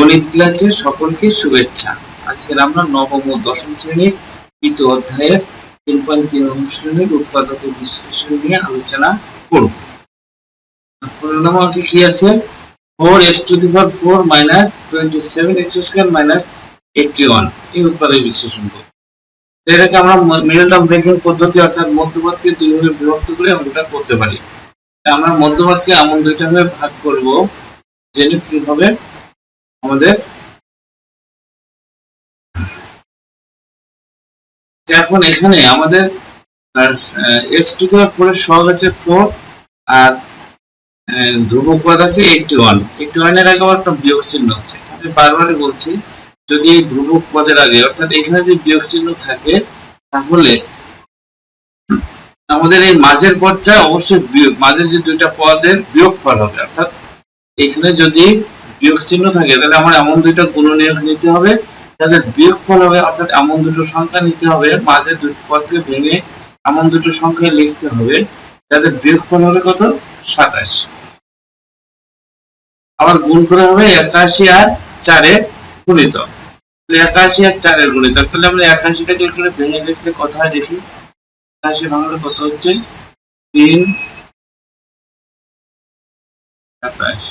গণিত ক্লাসে সকলকে শুভেচ্ছা। আজকে আমরা নবম ও দশম শ্রেণীর তৃতীয় অধ্যায়ের 3.3 অনুশীলনের উৎপাদক ও বিশ্লেষণ নিয়ে আলোচনা করব। প্রশ্নটি কি আছে? 4x⁴ minus 27x² - 81 এই উৎপাদক বিশ্লেষণ করব। এটাকে আমরা মিডল টার্ম ব্রেকিং পদ্ধতি অর্থাৎ মধ্যপদকে দুই ভাগে বিভক্ত করে আমরা করতে পারি। আমরা মধ্যপদকে এমন দুইটা ভাগে ভাগ করব যেন কি হবে আমাদের এখন এখানে আমাদের x⁴ এর সহগ আছে 4 আর ধ্রুবক পদ আছে 81 এর আগে একটা বিয়োগ চিহ্ন আছে। আমি বারবারই বলছি, যদি এই ধ্রুবক পদের আগে অর্থাৎ এখানে যদি বিয়োগ চিহ্ন থাকে তাহলে আমাদের এই মাঝের পদটা অবশ্যই মাঝের যে দুইটা পদের বিয়োগফল হবে। অর্থাৎ এখানে যদি বিয়োগ চিহ্ন থাকে তাহলে আমার এমন দুইটা গুণনীয়ক নিতে হবে যাদের বিয়োগফল হবে, অর্থাৎ এমন দুটো সংখ্যা নিতে হবে মাঝের দুটো পদকে ভেঙে এমন দুটো সংখ্যা লিখতে হবে যাদের বিয়োগফল হবে কত? 27। আবার গুণ করে হবে 81 আর 4 এর গুণিতক। 81 আর 4 এর গুণিতক, তাহলে আমরা 81টাকে এখানে ভেঙে লিখলে কত হয় দেখি। 81 ভাঙলে কত হচ্ছে? 3 27।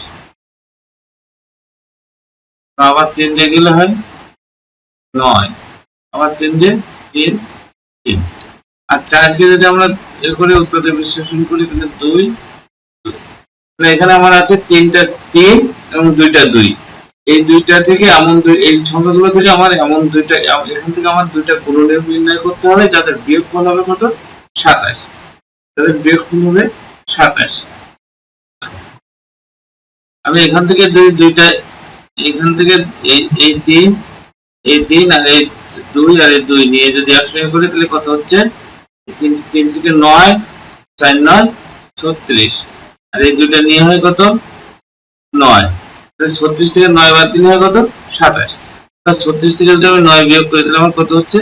আবার 3 দিয়ে গেলে হয় 9, আবার 3 দিয়ে 3 3 আর 4 কে যদি আমরা এর করে উৎপাদক বিশ্লেষণ করি তাহলে 2। তাহলে এখানে আমার আছে 3টা 3 এবং 2টা 2। এই দুইটা থেকে এমন এই সংখ্যাগুলো থেকে আমার এমন দুইটা এখান থেকে আমার দুইটা গুণনীয়ক নির্ণয় করতে হবে যাদের বিয়োগফল হবে কত? 27। তাদের বিয়োগফল হবে 27। আমি এখান থেকে দুইটা এখান থেকে এই 3 আর এই 2 আর এই 2 নিয়ে যদি একসঙ্গে করি তাহলে কত হচ্ছে? 3 থেকে 9 4 9 36 আর এই দুইটা নিয়ে হয় কত? 9। তাহলে 36 থেকে 9 বাদ দিলে হয় কত? 27। তাহলে 36 থেকে যদি আমি 9 বিয়োগ করি তাহলে আমার কত হচ্ছে?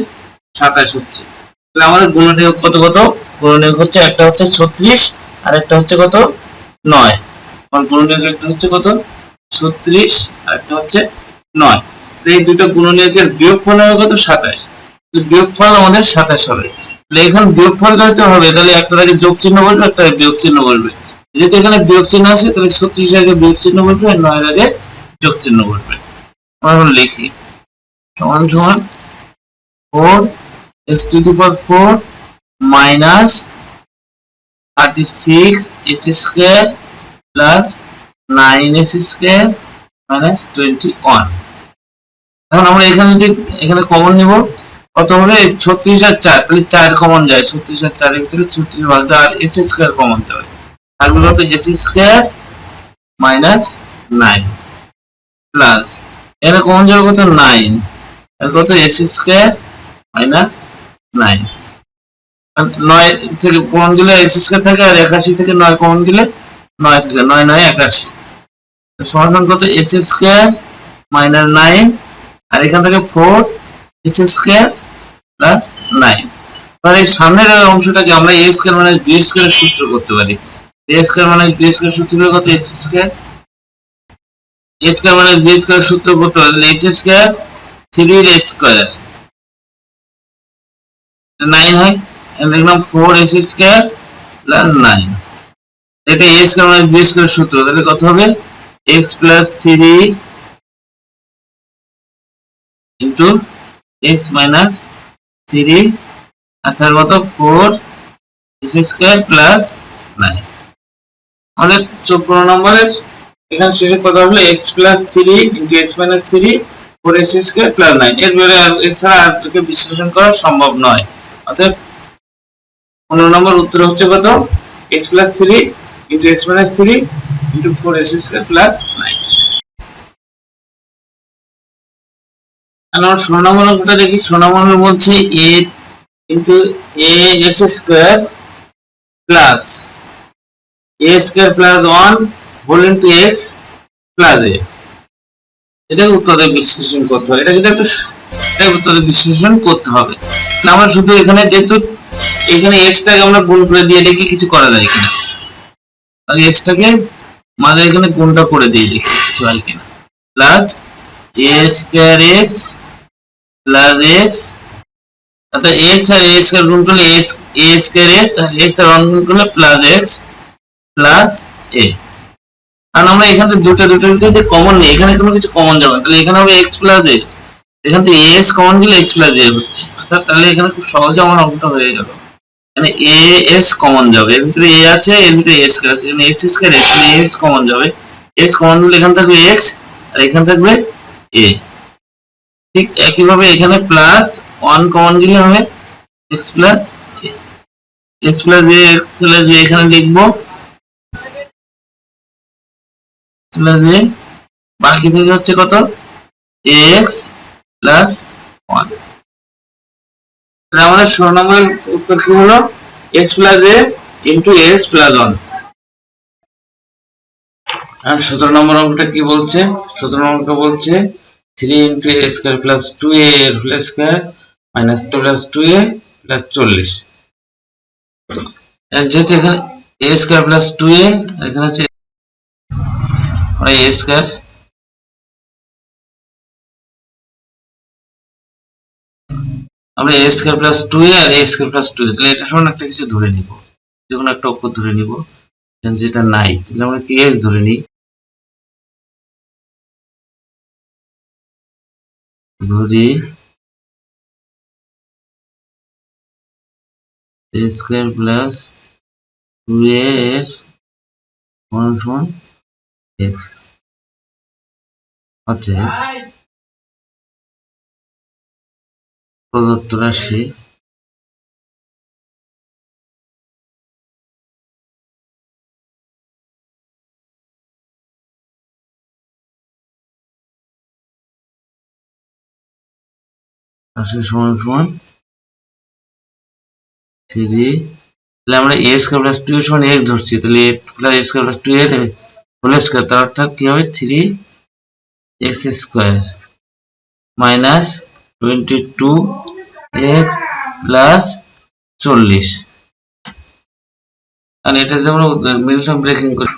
27 হচ্ছে। তাহলে আমাদের গুণনীয়ক কত? গুণনীয়ক হচ্ছে একটা হচ্ছে 36 আর একটা হচ্ছে কত? 9। আমার গুণনীয়ক একটা হচ্ছে কত? 36 আর একটা হচ্ছে 9। এই দুটো গুণনীয়কের বিয়োগফল হবে কত? 27। তো বিয়োগফল আমাদের 27 হবে। তাহলে এখন বিয়োগফল করতে হবে, তাহলে একটার আগে যোগ চিহ্ন বসবে, একটা বিয়োগ চিহ্ন বসবে। যেহেতু এখানে বিয়োগ চিহ্ন আছে তাহলে 36 এর আগে বিয়োগ চিহ্ন বসবে আর 9 এর আগে যোগ চিহ্ন বসবে। আমরা লিখি সমান সমান 4x⁴ minus 36x² plus 9x² minus 21। এখন আমরা এখানে কমন নিব, কত হবে? 36 আর 4, তাহলে 4 কমন যায়। 36 আর 4 এর ভিতরে 36 বাদ দাও আর s² কমন যাবে। তাহলে কত? s² minus 9 প্লাস এখানে কমন যাবে কত? 9 আর কত? s² minus 9। 9 থেকে কমন দিলে s² থাকে আর 81 থেকে 9 কমন দিলে 9 থেকে 9 9 81 সমান কত? s² minus 9 আর এখান থেকে 4s² plus 9। তাহলে এই সামনের অংশটাকে আমরা a² minus b² এর সূত্র করতে পারি। a² minus b² এর সূত্র হলো কত? s²। a² minus b² এর সূত্র করতে পারলে s² 3 এর স্কয়ার 9 হয়। আমরা লিখলাম 4s² plus 9। এটা a² minus b² এর সূত্র, তাহলে কত হবে? x plus 3 into x minus 3 আর তার মত 4s² plus 9। আমাদের 54 নম্বরের এখানে শেষে কথা হলো x plus 3 into x minus 3 4s² plus 9। এর বাইরে এছাড়া আর একে বিশ্লেষণ করা সম্ভব নয়। অতএব 15 নম্বর উত্তর হচ্ছে কত? x plus 3 into x minus 3 into 4s² plus 9। আমরা 16 নম্বর অঙ্কটা দেখি। 16 নম্বর বলছে a into a² plus a² plus 1 whole into x plus a। এটা উৎপাদক বিশ্লেষণ করতে হবে। এটা কিন্তু এটা উৎপাদক বিশ্লেষণ করতে হবে। আমরা শুধু এখানে যেহেতু এখানে x টাকে আমরা গুণ করে দিয়ে দেখি কিছু করা যায় কিনা। তাহলে x টাকে মানে এখানে গুণটা করে দিয়ে দেখি কিছু হয় কিনা। Plus a square x plus x, অর্থাৎ x আর a স্কয়ার গুণ করলে a স্কয়ার x আর x আর 1 গুণ করলে প্লাস x প্লাস a। কারণ আমরা এখান থেকে দুটোর ভিতরে যে কমন নেই, এখানে কোনো কিছু কমন যাবে না, তাহলে এখানে হবে x প্লাস a, এখান থেকে s কমন গেলে x প্লাস a হচ্ছে, অর্থাৎ তাহলে এখানে খুব সহজে আমার অঙ্কটা হয়ে গেল। মানে a s কমন যাবে, এর ভিতরে a আছে, এর ভিতরে s স্কয়ার আছে, এখানে x স্কয়ার এখানে s কমন যাবে, s কমন গেলে এখানে থাকবে x আর এখানে থাকবে a। ঠিক একইভাবে এখানে প্লাস 1 কমন গেলে হবে x plus a, x plus a, x plus a এখানে লিখবো প্লাস a, বাকি থেকে হচ্ছে কত x প্লাস 1। তাহলে আমাদের 16 নম্বরের উত্তর কি হলো x plus a into x plus 1। আর 17 নম্বর অঙ্কটা কি বলছে? 17 নম্বরটা বলছে 3 into a square plus 2a এর whole square minus 2 plus 2a plus 40। যেহেতু এখানে a স্কয়ার প্লাস 2a, এখানে হচ্ছে a স্কয়ার, আমরা a স্কয়ার প্লাস 2a আর a স্কয়ার প্লাস 2a, তাহলে এটা সমান একটা কিছু ধরে নিব, যে কোনো একটা অক্ষর ধরে নিব, যেটা নাই, তাহলে আমরা কি s ধরে নিই, ধরি a স্কয়ার প্লাস 2a এর সমান সমান x। আচ্ছা, প্রদত্ত রাশি সমান সমান 3, তাহলে আমরা a স্কয়ার প্লাস 2 সমান x ধরছি, তাহলে a plus a square plus 2 এর হোল স্কয়ার, তার অর্থাৎ কি হবে 3x square minus 22x plus 40। আর এটা যে আমরা মিডল টার্ম ব্রেকিং করি,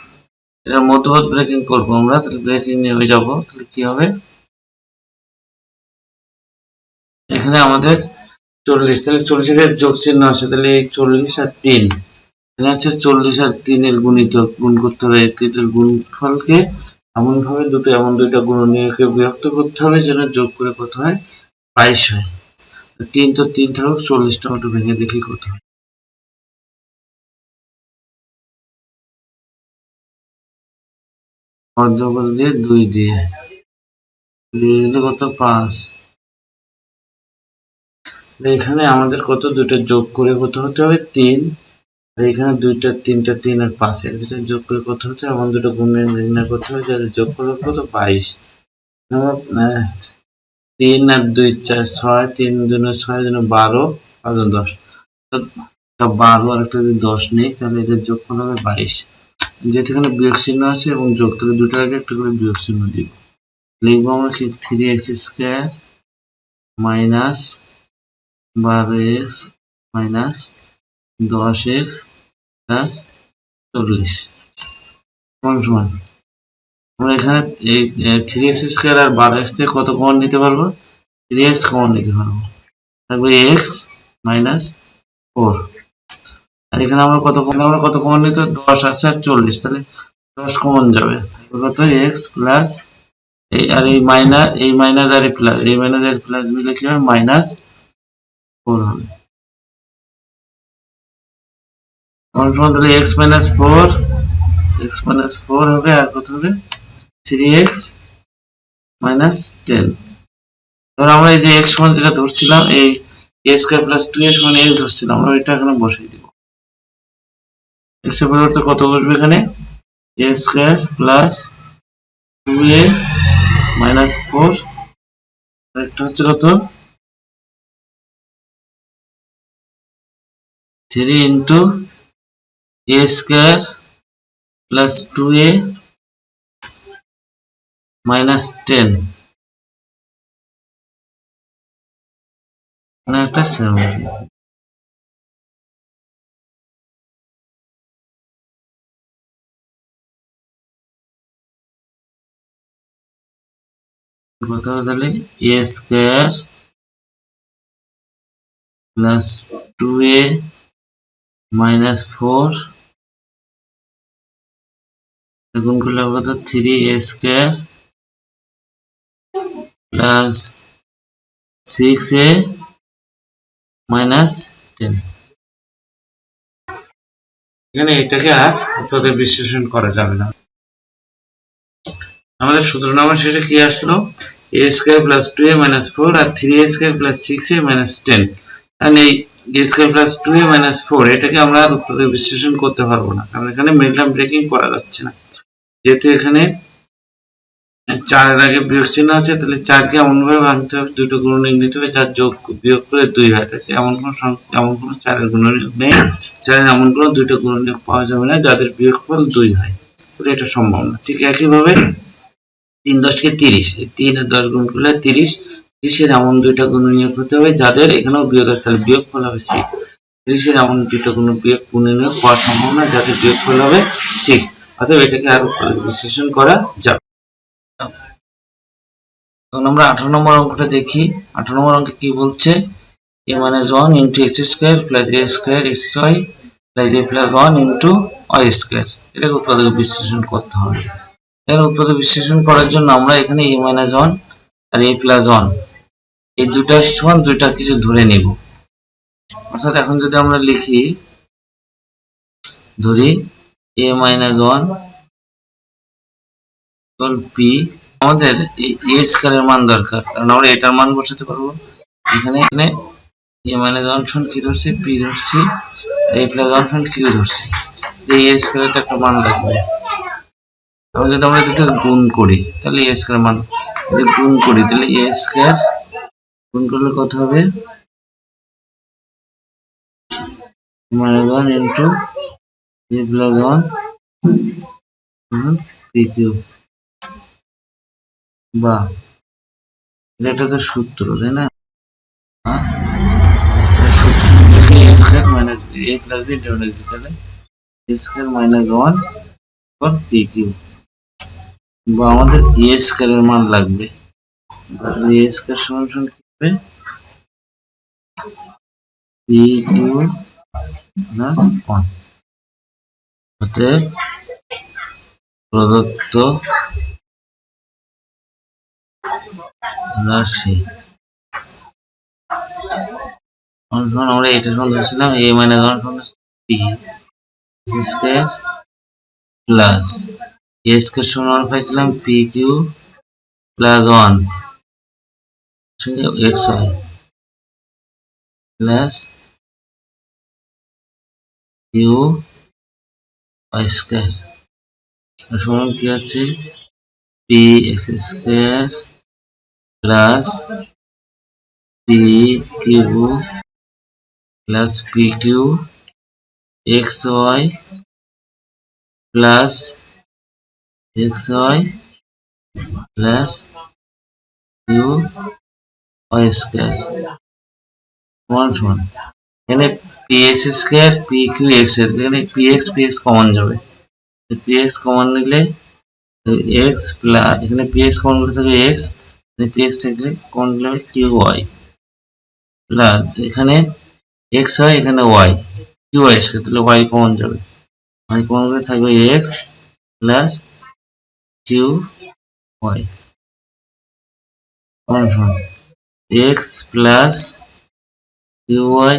এটা মধ্যপদ ব্রেকিং করবো আমরা, তাহলে ব্রেকিং নিয়ে হয়ে যাব, তাহলে কি হবে এখানে আমাদের 40, তাহলে 40 এর যোগ চিহ্ন আছে, তাহলে 40 আর 3, এখানে হচ্ছে 40 আর 3 এর গুণিতক, গুণ করতে হবে, এর গুণফলকে এমন ভাবে এমন দুইটা গুণনীয়কে বিভক্ত করতে হবে যেন যোগ করে কত হয় 22 হয়। 3 তো 3 থাকুক, 40টা একটু ভেঙে দেখি কত হয়। অর্ধবল দিয়ে 2 দিয়ে দিলে কত 5, এখানে আমাদের কত দুইটা যোগ করে কত হতে হবে 3, আর এখানে দুইটা 3টা 3 আর 5 এর ভিতরে যোগ করে কত হচ্ছে এমন দুটো গুণের নির্ণয় করতে হবে, যাদের যোগ করলে কত 22। 3 আর 2 4 6, 3 2 6 12 5 10, 12 আর একটা যদি 10 নেই তাহলে এদের যোগফল হবে 22। যেখানে বিয়োগ চিহ্ন আছে এবং যোগ, তাহলে দুটোর আগে একটা করে বিয়োগ চিহ্ন দিব, লিখবো আমরা 3x square minus 12x minus 10x plus 40 সমান সমান, আমরা এখানে এই 3x স্কয়ার আর 12x থেকে কত কমন নিতে পারবো, 3x কমন নিতে পারবো, তারপরে x মাইনাস 4, আর এখানে আমরা কত কমন নিতে 10 আছে আর 40, তাহলে 10 কমন যাবে, কত x প্লাস এই মাইনাস আর এই প্লাস মিলে কি হবে মাইনাস 4 হবে, তাহলে x মাইনাস 4 হবে, আর কত হবে 3x মাইনাস 10। এবার আমরা এই যে x সমান যেটা ধরছিলাম, এই a স্কয়ার প্লাস 2a সমান x ধরছিলাম, আমরা এটা এখানে বসিয়ে দিব, x এর পরিবর্তে কত বসবে এখানে a square plus 2a minus 4, আর একটা হচ্ছে কত 3 into a square plus 2a minus 10, মানে একটা কত হবে তাহলে a square plus 2a minus 4 গুণ করলে হবে কত 3a square plus 6a minus 10। এখানে এটাকে আর উত্তরে বিশ্লেষণ করা যাবে না। আমাদের সূত্র নাম্বার শেষে কি আসলো a square plus 2a minus 4 আর 3a square plus 6a minus 10। তাহলে এই a square plus 2a minus 4 এটাকে আমরা আর উত্তরে বিশ্লেষণ করতে পারবো না, কারণ এখানে মিডলাম ব্রেকিং করা যাচ্ছে না। যেহেতু এখানে 4 এর আগে বিয়োগ চিহ্ন আছে, তাহলে 4 কে এমন ভাবে ভাঙতে হবে, দুটো গুণনীয়ক নিতে হবে যার যোগ বিয়োগ করে 2 হয়। তাহলে এমন কোনো 4 এর গুণনীয়ক নেই, 4 এর এমন কোনো দুটো গুণনীয়ক পাওয়া যাবে না যাদের বিয়োগফল 2 হয়, তাহলে এটা সম্ভব না। ঠিক একইভাবে 3 10 কে 30, 3 আর 10 গুণ করলে 30, 30 এর এমন দুইটা গুণনীয়ক হতে হবে যাদের এখানেও বিয়োগ আছে, তাহলে বিয়োগফল হবে 6। 30 এর এমন দুটো গুণনীয়ক পাওয়া সম্ভব না যাদের বিয়োগফল হবে 6, অতএব এটাকে আরো বিশ্লেষণ করা যাবে। তখন আমরা 18 নম্বর অঙ্কটা দেখি। 18 নম্বর অঙ্কে কি বলছে, a minus 1 into x square plus a square xy plus a plus 1 into y square। এটাকে উৎপাদক বিশ্লেষণ করতে হবে। এর উৎপাদক বিশ্লেষণ করার জন্য আমরা এখানে a minus 1 R a plus 1 এই দুটার সমান দুইটা কিছু ধরে নিব। অর্থাৎ এখন যদি আমরা লিখি, ধরি a minus 1 equal p, আমাদের এই a স্কয়ারের মান দরকার, কারণ আমরা এটার মান বসাতে পারবো। এখানে a minus 1 সমান কি ধরছি, p ধরছি, a plus 1 সমান q ধরছি। এই a স্কয়ারের তো একটা মান লাগবে। তাহলে যদি আমরা দুটো গুণ করি তাহলে a স্কয়ার মান যদি গুণ করি তাহলে a স্কয়ার গুণ করলে কত হবে, minus 1 into a plus 1 pq, বা এটা তো সূত্র, তাই না? a square minus a plus b divided তাহলে a square minus 1 for pq, বা আমাদের a স্কয়ারের মান লাগবে। তাহলে a স্কয়ার সমান কি হবে, pq প্লাস 1। অতএব প্রদত্ত রাশি আমরা এটা সমান ধরেছিলাম a minus 1 সমান p square plus a square সমান পাইছিলাম pq plus 1 xy plus q y square সমান কি আছে, p x square plus pq plus pq xy plus xy plus q y square সমান এখানে px স্কয়ার pq x এখানে px px common যাবে, px common নিলে x প্লাস এখানে px common নিলে থাকবে x, এখানে px থাকলে কমন নিলে qy প্লাস এখানে x হয় এখানে y, qy স্কয়ার, তাহলে y কমন যাবে, y কমন গেলে থাকবে x প্লাস qy সমান x প্লাস qy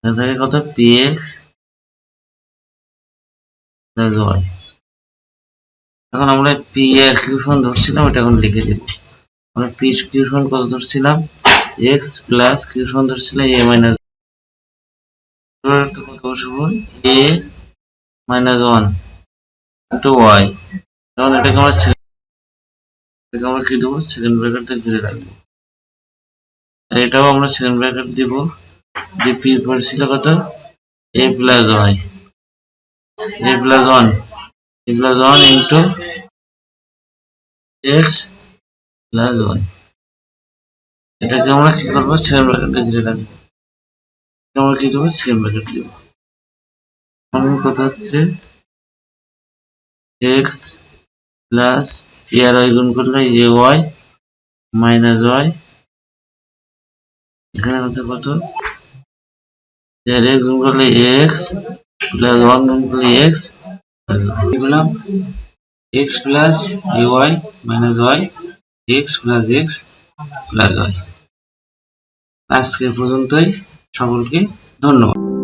থাকে কত px প্লাস y। এখন আমরা p এর q সমান ধরছিলাম, এটা এখন লিখে দেব। আমরা p q সমান কত ধরছিলাম, x প্লাস q সমান ধরছিলাম a মাইনাস কত বসবো, a মাইনাস 1 ইন্টু y। এখন এটাকে আমরা কি দেবো, সেকেন্ড ব্র্যাকেট ঘিরে রাখবো। আর এটাও আমরা সেকেন্ড ব্র্যাকেট দিব, যে p পর ছিল কত a plus y, a plus 1 into x plus y। এটাকে আমরা কি করবো, সেকেন্ড ব্র্যাকেটে ঘিরে রাখবো। আমরা কি দেবো, সেকেন্ড ব্র্যাকেট দিব। কত হচ্ছে x প্লাস এ আর ওয়াই গুণ করলে এ ওয়াই মাইনাস ওয়াই, এখানে হচ্ছে কত, এর এক্স গুণ করলে এক্স প্লাস ওয়ান গুণ করলে এক্স, লিখলাম X plus A Y minus Y X plus Y. আজকে পর্যন্তই, সকলকে ধন্যবাদ।